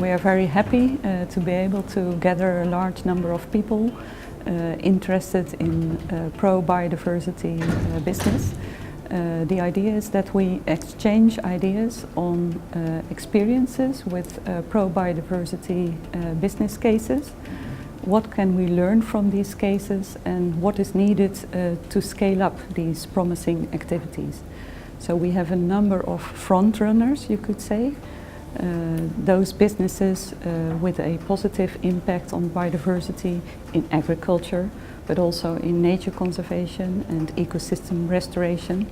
We are very happy to be able to gather a large number of people interested in pro-biodiversity business. The idea is that we exchange ideas on experiences with pro-biodiversity business cases. What can we learn from these cases and what is needed to scale up these promising activities? So we have a number of front runners, you could say, those businesses with a positive impact on biodiversity in agriculture, but also in nature conservation and ecosystem restoration.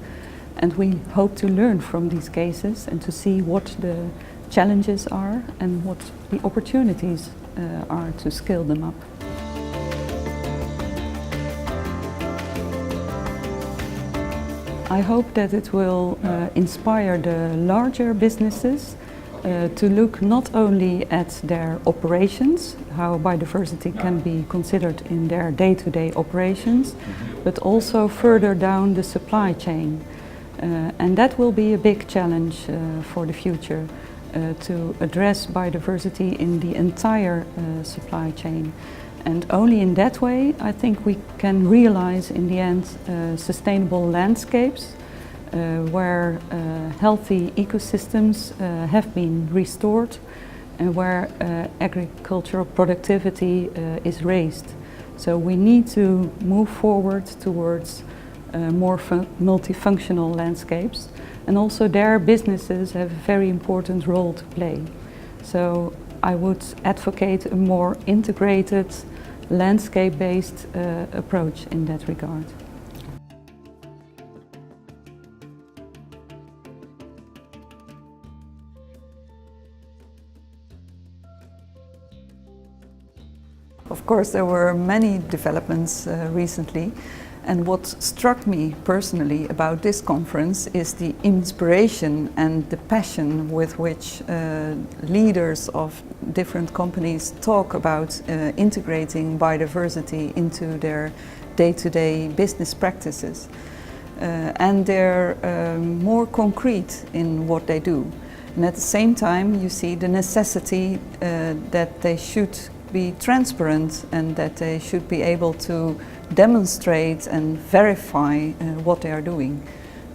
And we hope to learn from these cases and to see what the challenges are and what the opportunities are to scale them up. I hope that it will inspire the larger businesses to look not only at their operations, how biodiversity can be considered in their day-to-day operations, but also further down the supply chain. And that will be a big challenge for the future, to address biodiversity in the entire supply chain. And only in that way, I think we can realize in the end sustainable landscapes where healthy ecosystems have been restored and where agricultural productivity is raised. So we need to move forward towards more multifunctional landscapes, and also their businesses have a very important role to play. So I would advocate a more integrated, landscape-based approach in that regard. Of course, there were many developments recently, and what struck me personally about this conference is the inspiration and the passion with which leaders of different companies talk about integrating biodiversity into their day-to-day business practices. And they're more concrete in what they do. And at the same time, you see the necessity that they should be transparent and that they should be able to demonstrate and verify what they are doing.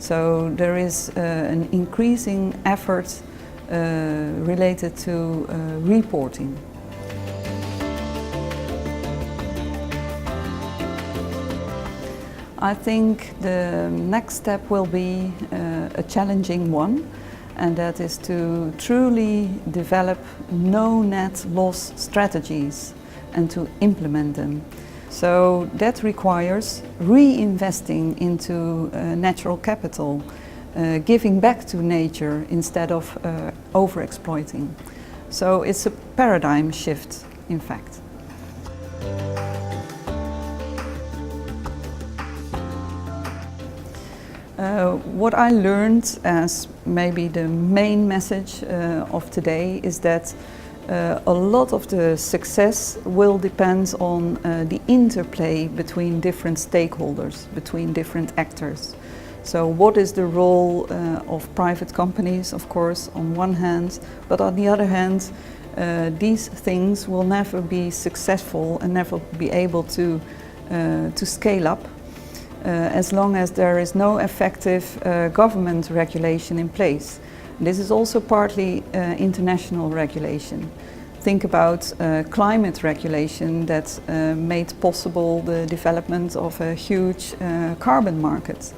So there is an increasing effort related to reporting. I think the next step will be a challenging one, and that is to truly develop no net loss strategies and to implement them. So that requires reinvesting into natural capital, giving back to nature instead of overexploiting. So it's a paradigm shift, in fact. What I learned as maybe the main message of today is that a lot of the success will depend on the interplay between different stakeholders, between different actors. So what is the role of private companies, of course, on one hand, but on the other hand, these things will never be successful and never be able to scale up as long as there is no effective government regulation in place. This is also partly international regulation. Think about climate regulation that made possible the development of a huge carbon market.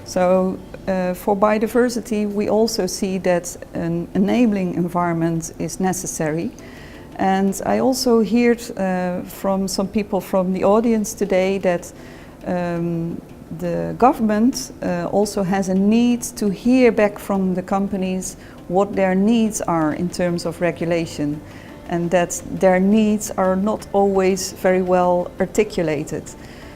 So for biodiversity, we also see that an enabling environment is necessary. And I also heard from some people from the audience today that the government also has a need to hear back from the companies what their needs are in terms of regulation, and that their needs are not always very well articulated.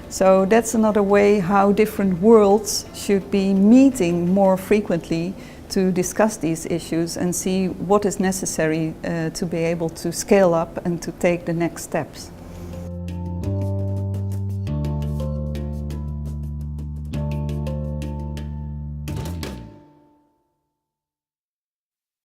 So that's another way how different worlds should be meeting more frequently to discuss these issues and see what is necessary to be able to scale up and to take the next steps.